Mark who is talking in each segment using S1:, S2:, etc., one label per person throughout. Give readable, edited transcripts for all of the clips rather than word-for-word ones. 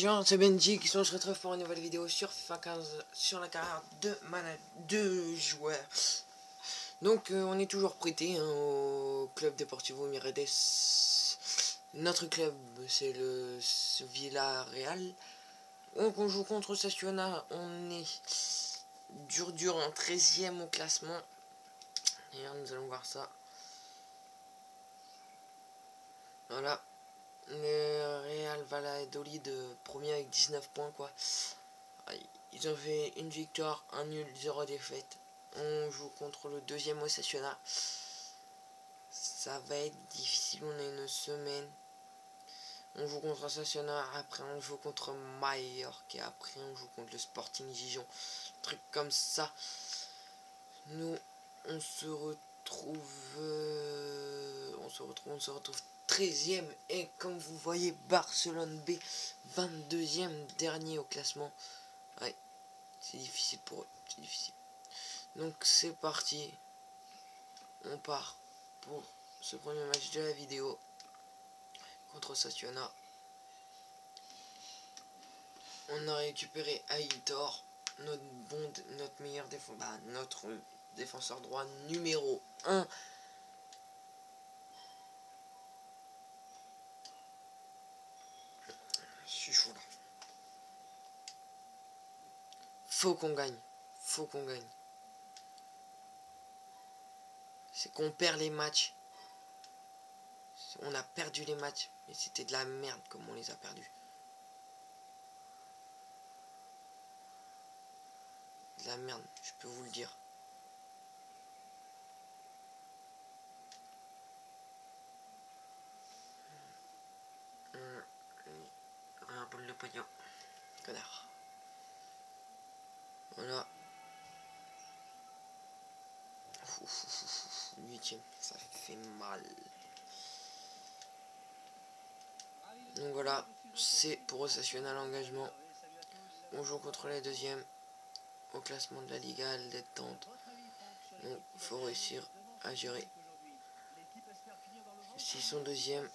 S1: Bonjour, c'est Benji qui se retrouve pour une nouvelle vidéo sur FIFA 15 sur la carrière de joueurs. Donc on est toujours prêté au club Deportivo Miredes. Notre club c'est le Villarreal. Donc on joue contre Sassuana, on est dur en 13e au classement. Et nous allons voir ça. Voilà. Le Real Valladolid premier avec 19 points quoi. Ils ont fait une victoire, un nul, 0 défaite. On joue contre le deuxième Osasuna. Ça va être difficile, on a une semaine. On joue contre Osasuna, après on joue contre Mallorca, après on joue contre le Sporting Gijon. Truc comme ça. Nous, on se retrouve 13e. Et comme vous voyez, Barcelone B, 22e dernier au classement. Ouais, c'est difficile pour eux, c'est difficile. Donc c'est parti. On part pour ce premier match de la vidéo contre Sassuana. On a récupéré Aitor, notre meilleur défenseur, notre défenseur droit numéro 1. Je suis chaud là. Faut qu'on gagne. Faut qu'on gagne. C'est qu'on perd les matchs. On a perdu les matchs. Et c'était de la merde comme on les a perdus. De la merde, je peux vous le dire. Boule le pognon. Connard. Voilà. 8e, ça fait mal. Donc voilà, c'est pour Osasuna l'engagement. On joue contre les deuxièmes au classement de la Liga, détente. Donc il faut réussir à gérer. S'ils sont deuxièmes,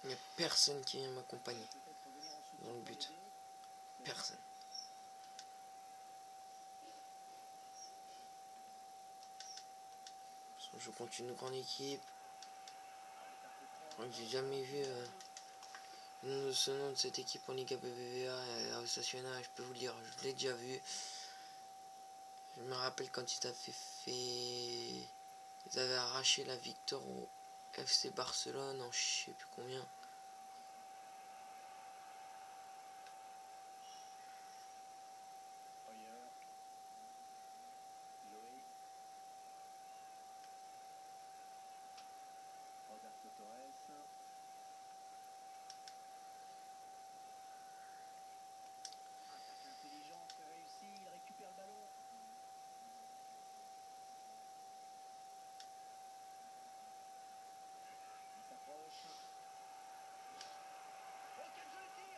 S1: il n'y a personne qui vient m'accompagner dans le but. Personne. Je continue une grande équipe. J'ai jamais vu ce nom de cette équipe en Liga BBVA à Osasuna, je peux vous le dire, je l'ai déjà vu. Je me rappelle quand ils avaient arraché la victoire au FC Barcelone en je sais plus combien.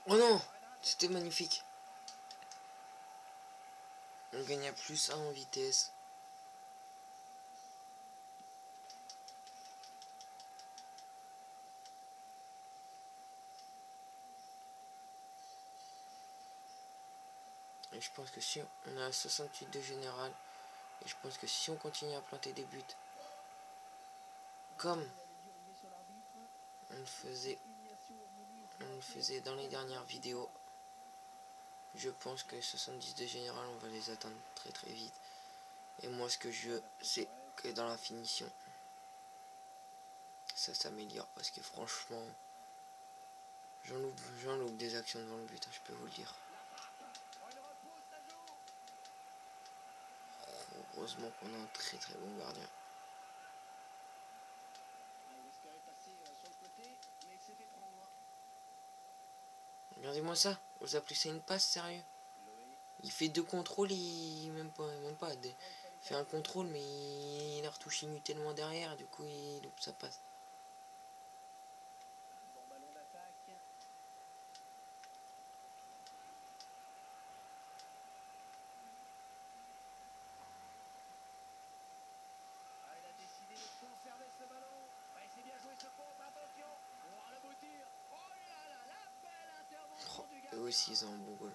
S1: Oh non, c'était magnifique. On gagne à plus 1 en vitesse. Et je pense que si on a 68 de général, et je pense que si on continue à planter des buts, comme on le faisait dans les dernières vidéos, je pense que 70 de général, on va les atteindre très très vite. Et moi ce que je veux, c'est que dans la finition, ça s'améliore, parce que franchement, j'en loupe des actions devant le but, hein, je peux vous le dire. Heureusement qu'on a un très très bon gardien. Regardez-moi ça, vous appelez ça une passe, sérieux? Il fait 2 contrôles, même pas. Il fait un contrôle, mais il a retouché inutilement derrière, et du coup il loupe sa passe. eux aussi ils ont un bon goal.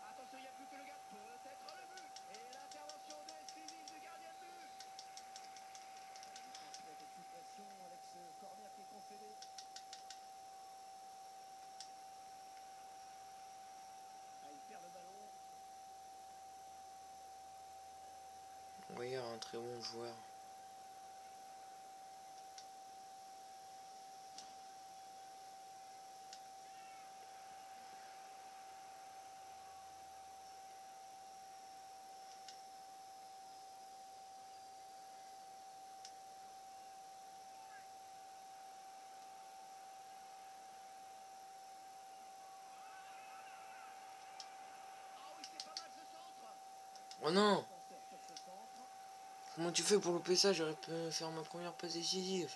S2: Attention, il n'y a plus que le gars. Peut-être le but. Et l'intervention décisive du gardien de but. Il transmet sous pression avec ce corner qui est concédé. Ah, il perd le ballon.
S1: Oui, un très bon joueur. Oh non! Comment tu fais pour louper ça? J'aurais pu faire ma première passe décisive.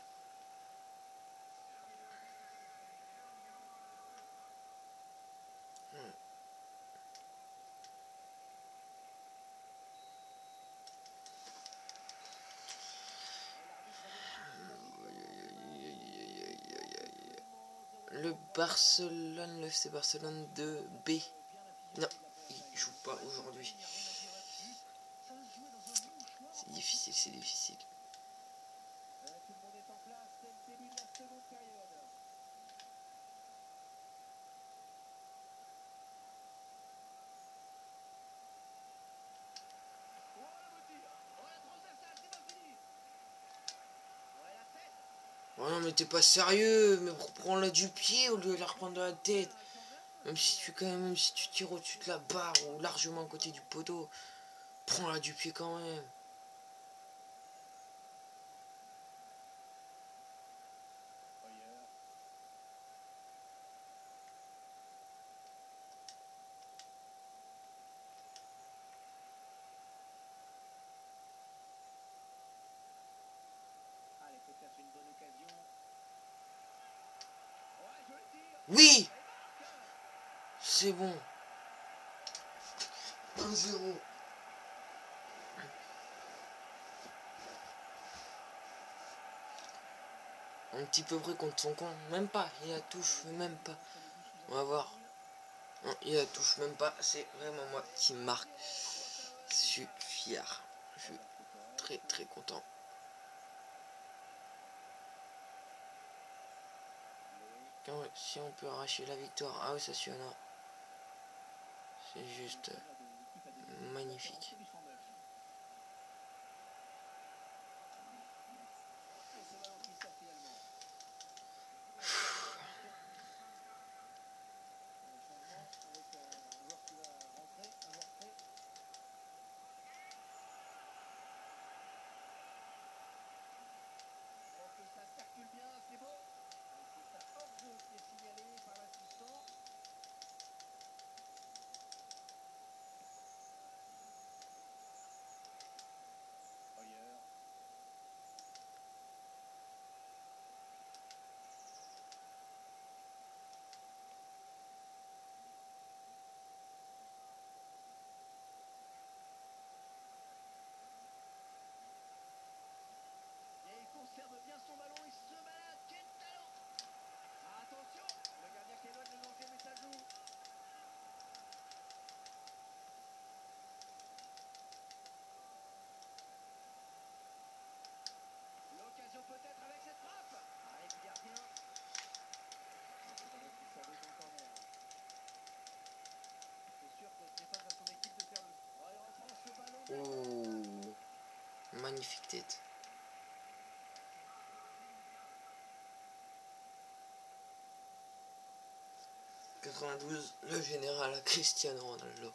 S1: Le Barcelone, le FC Barcelone de B. Non, il joue pas aujourd'hui. C'est difficile, c'est difficile.
S2: Tout le monde est en place, c'est le début de la seconde période. Oh le tir. Oh la transversale, c'est pas fini. Ouais la tête.
S1: Oh non mais t'es pas sérieux, mais prends-la du pied au lieu de la reprendre de la tête. Même si tu tires au-dessus de la barre ou largement à côté du poteau, prends-la du pied quand même.
S2: Allez, peut-être une bonne occasion. Ouais, je le tire.
S1: Oui, c'est bon. 1-0. Un petit peu près contre son camp. Même pas, il la touche même pas. On va voir. Non, il la touche même pas. C'est vraiment moi qui marque. Je suis fier. Je suis très très content. Si on peut arracher la victoire. Ah oui, ça suffit. C'est juste magnifique.
S2: Ça circule bien, c'est beau. C'est un hors-jeu qui est signalé par l'assistant. Ailleurs. Et il conserve bien son ballon, il se balade, quel talent! Attention, le gardien qui éloigne le danger, mais ça joue. L'occasion peut-être avec cette frappe. Arrêt du gardien. C'est un autre qui sort son corner. C'est sûr que ce n'est pas à son équipe de faire le... Oh, il reprend ce ballon.
S1: Oh, magnifique tête. « 92, le général Cristiano Ronaldo.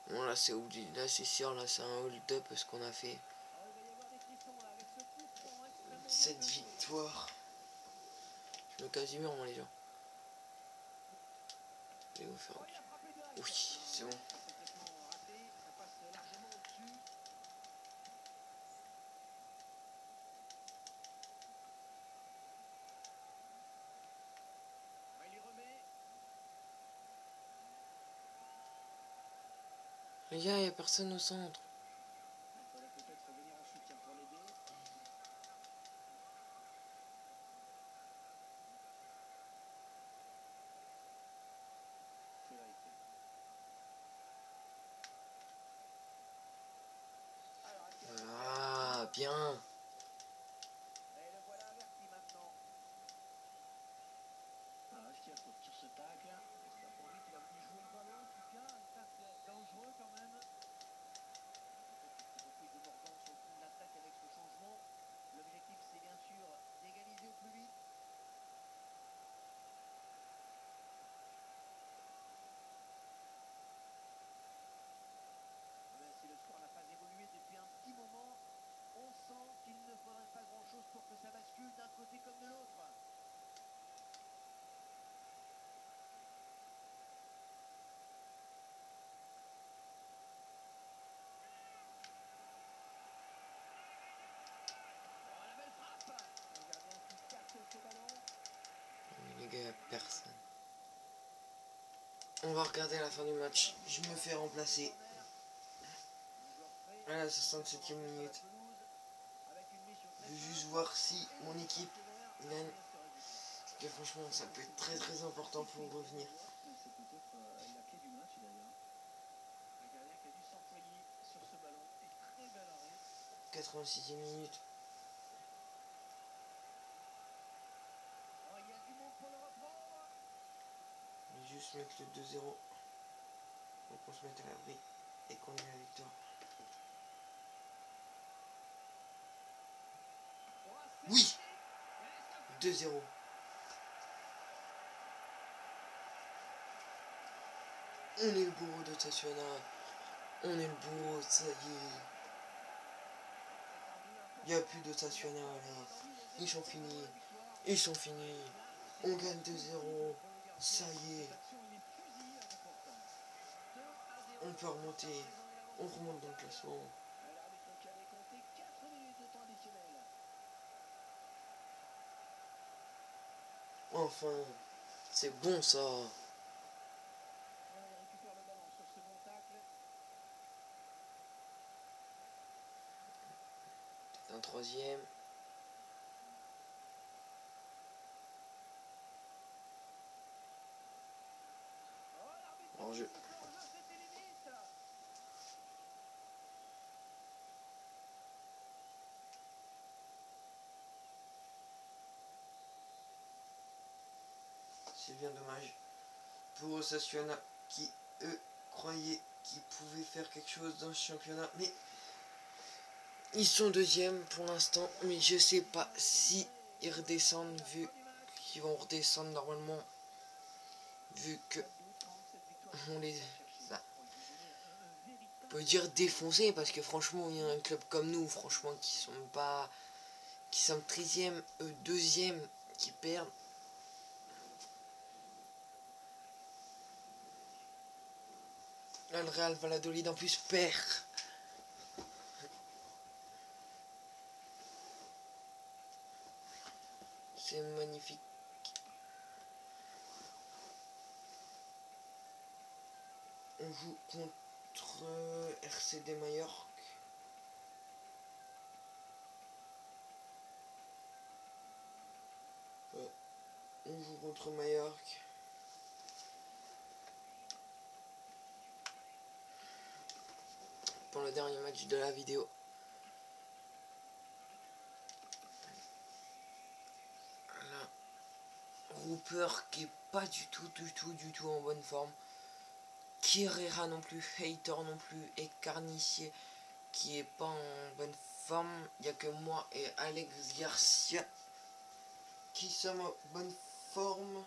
S1: Bon là c'est oublié, là c'est sûr, là c'est un hold-up ce qu'on a fait. Cette victoire. Le Casimir, moi, les gens. Je vais vous faire...
S2: Oh, il a frappé direct.
S1: Oui, c'est bon.
S2: Complètement raté, ça passe largement au-dessus. Il y remet.
S1: Les gars, il n'y a personne au centre.
S2: Il fallait peut-être venir en soutien pour l'aider. C'est vérité. Alors,
S1: Ah, bien.
S2: et le voilà averti maintenant. Alors, est-ce qu'il y a faute sur ce tacle? C'est pas pour lui qu'il a voulu jouer le ballon. En tout cas, un tacle dangereux quand même. Peut-être un petit peu plus de mordant sur le fond de l'attaque avec ce changement. L'objectif, c'est bien sûr d'égaliser au plus vite. Même si le score n'a pas évolué depuis un petit moment, on sent qu'il ne faudrait pas grand-chose pour que ça bascule d'un côté comme de l'autre. Oh, la belle frappe! Le gardien qui capte ce ballon.
S1: Les gars, il n'y a personne. On va regarder la fin du match. Je me fais remplacer à la 67e minute. Je vais juste voir si mon équipe gagne. Parce que franchement, ça peut être très très important pour revenir.
S2: C'est peut-être la clé du match d'ailleurs. Un gardien qui a dû s'employer sur ce ballon. Et très bel arrêt.
S1: 86e minute.
S2: Oh, il y a du monde pour le reprendre.
S1: Je vais juste mettre le 2-0. Donc on se met à l'abri et qu'on ait la victoire. Oui, 2-0. On est le bourreau de Tatiana. On est le bourreau, ça y est. Il n'y a plus de Tatiana là. Ils sont finis. Ils sont finis. On gagne 2-0. Ça y est. On peut remonter. On remonte dans le classement.
S2: L'arbitre qui avait compté 4 minutes de temps additionnel.
S1: Enfin, c'est bon ça.
S2: Voilà, il récupère le ballon sur ce bon tacle.
S1: Un troisième.
S2: Oh, l'arbitre
S1: En
S2: qui
S1: jeu.
S2: siffle en jeu, c'était limite.
S1: C'est bien dommage. Pour Osasuna qui, eux, croyaient qu'ils pouvaient faire quelque chose dans ce championnat. Mais ils sont deuxièmes pour l'instant. Mais je sais pas si ils redescendent vu qu'ils vont redescendre normalement. Vu que on les... Ça, on peut dire défoncer parce que franchement il y a un club comme nous franchement qui sont pas... qui sont 13e, eux 2e qui perdent. Là, le Real Valladolid en plus perd. C'est magnifique. On joue contre RCD Majorque. On joue contre Majorque. Pour le dernier match de la vidéo. Là, Rooper qui est pas du tout en bonne forme. Kirera non plus, Hater non plus, et Carnissier qui est pas en bonne forme. Il n'y a que moi et Alex Garcia qui sommes en bonne forme.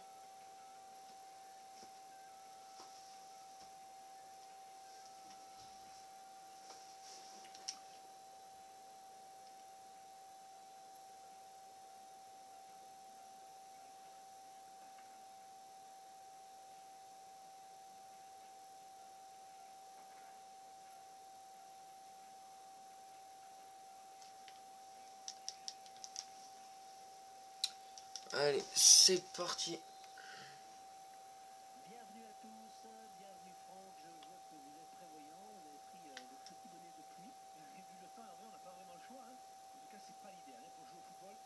S1: Allez, c'est parti.
S2: Bienvenue à tous, bienvenue Franck, je vois que vous êtes prévoyant, vous avez pris le petit bonnet de pluie. Et vu le temps, Hervé, on n'a pas vraiment le choix. Hein. En tout cas, c'est pas l'idéal hein, pour jouer au football.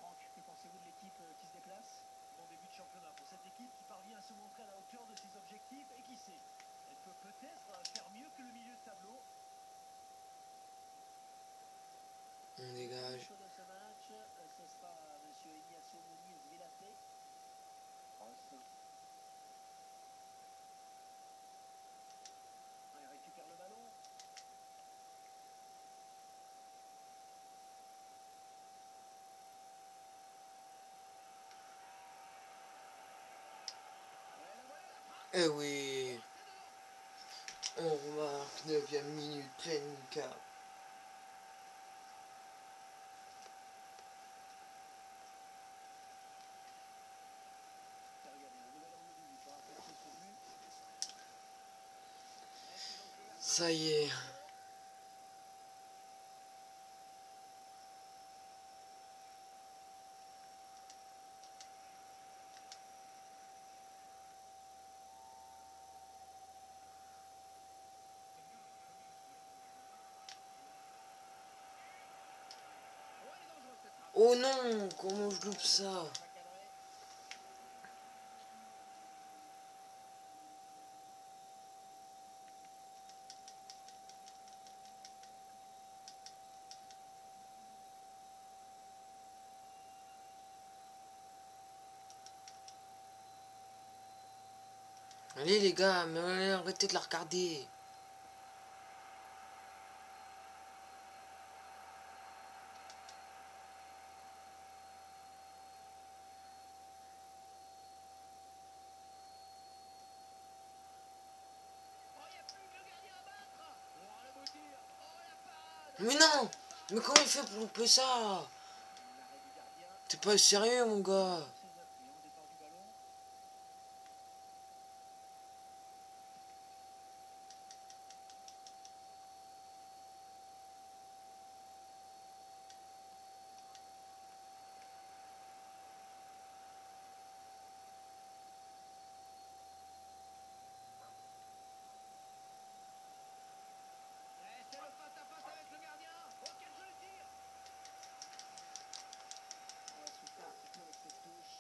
S2: Franck, que pensez-vous de l'équipe qui se déplace? Bon début de championnat pour cette équipe qui parvient à se montrer à la hauteur de ses objectifs et qui sait, elle peut peut-être faire mieux que le milieu de tableau.
S1: On
S2: Le
S1: dégage.
S2: maître de ce match, ce sera monsieur Ignacio Muniz Vilate. Cross. Il récupère le ballon.
S1: Eh oui. On remarque 9e minute, pleine cap. Ça y est. Oh non, comment je loupe ça? Allez les gars, mais arrêtez de la regarder. Mais non! Mais comment il fait pour louper ça? T'es pas sérieux mon gars?
S2: C'est le face-à-face avec le gardien. Oh, quel joli tir! On va souffler un petit peu avec cette touche.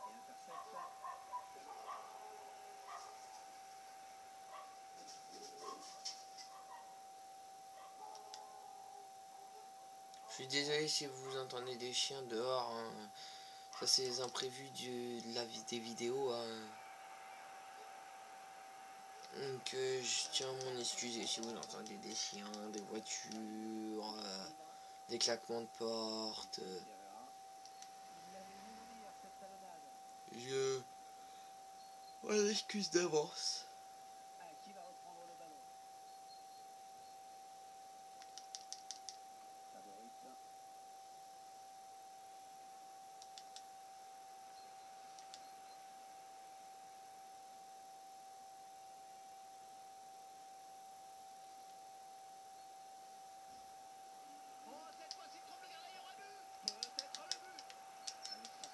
S2: Et intercepte.
S1: Je suis désolé si vous entendez des chiens dehors. Hein. Ça c'est les imprévus des vidéos. Hein. Donc je tiens à m'en excuser si vous entendez des chiens, des voitures, des claquements de porte. Je m'en excuse d'avance.
S2: Qui va reprendre le ballon? Favorite. Oh, cette fois-ci, trompe le gardien, il y aura but! Peut-être le but!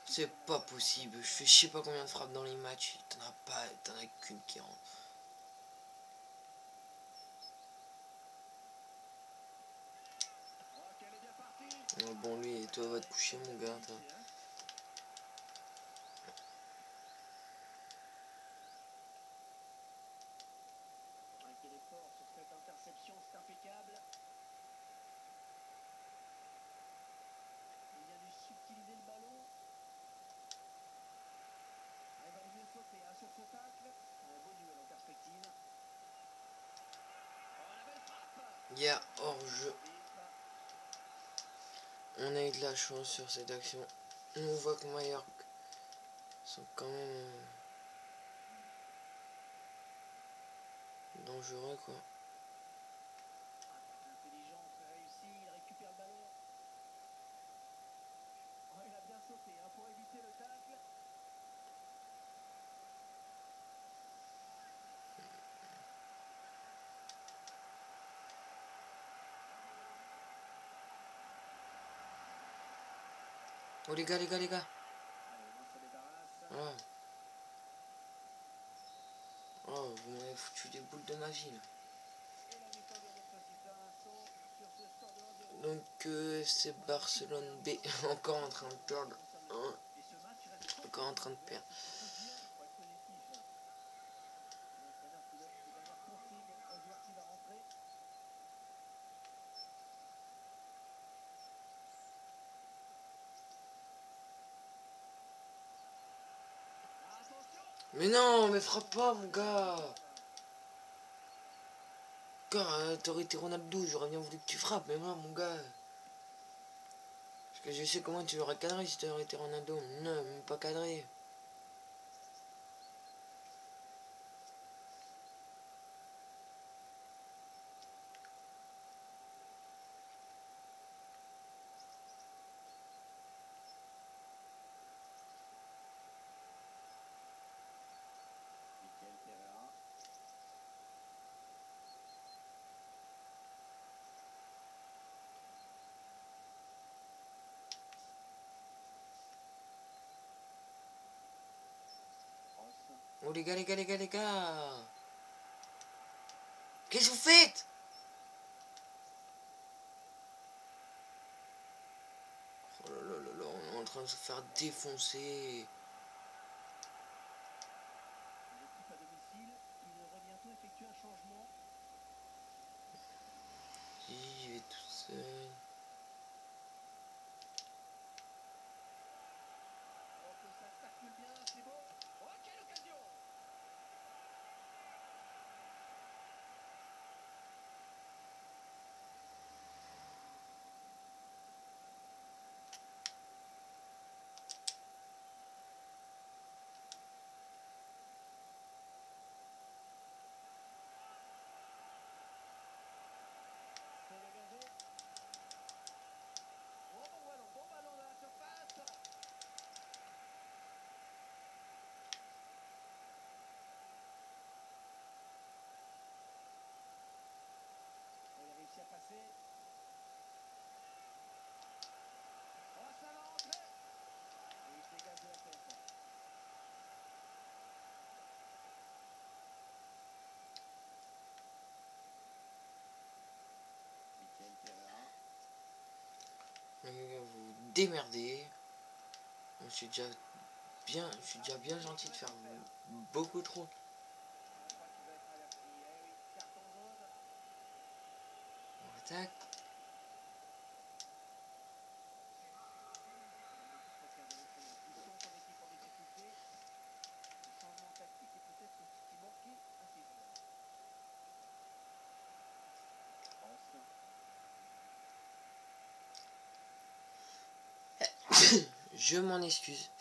S1: C'est pas possible. Je fais je sais pas combien de frappes dans les matchs. T'en as qu'une qui rentre.
S2: Oh, qu'elle est bien partie!
S1: Bon lui, toi va te coucher mon gars. Toi.
S2: Marquer l'effort sur cette interception, c'est impeccable. Il vient de subtiliser le ballon. Il va mieux sauter hein, sur ce tacle. Un beau duel en perspective. Oh, la belle frappe!
S1: Il y a hors-jeu. On a eu de la chance sur cette action. On voit que Mallorca sont quand même dangereux quoi.
S2: Intelligent, très réussi, il récupère le ballon. Oh, il a bien sauté hein, pour éviter le tacle.
S1: Oh les gars, les gars, les gars.
S2: Allez, on se débarrasse.
S1: Voilà. Oh, vous m'avez foutu des boules de magie là.
S2: Et la mi-temps vient d'être sifflée à l'instant sur ce score de 1-0.
S1: Donc c'est Barcelone B encore en train de perdre. Hein,
S2: Et ce match reste
S1: encore en train de perdre.
S2: positif. L'entraîneur qui donne ses dernières consignes au joueur qui va rentrer. Attention.
S1: Mais non, mais frappe pas mon gars. Gars, t'aurais été Ronaldo, j'aurais bien voulu que tu frappes, mais moi mon gars. Parce que je sais comment tu aurais cadré si t'aurais été Ronaldo. Non, même pas cadré.
S2: Michael Pereira. Ross.
S1: Oh les gars, les gars, les gars, les gars. Qu'est-ce que vous faites? Oh là là là là, on est en train de se faire défoncer.
S2: L'équipe à domicile qui devrait bientôt effectuer un changement.
S1: Il est tout seul.
S2: Oh, que ça circule bien, c'est beau. Oh, quelle occasion! C'est dégagé. Oh, bon ballon dans la surface. Il a réussi à passer. Oh, ça va rentrer. Et il se dégage de la tête. Michael Pereira.
S1: Les gars, vous vous démerdez. Je suis déjà bien gentil de faire beaucoup trop.
S2: Je crois qu'il va être averti. Eh oui, carton jaune.
S1: On attaque.
S2: Il sent son équipe en difficulté. Le changement tactique est peut-être ce qui manquait à ses joueurs. France.
S1: Je m'en excuse.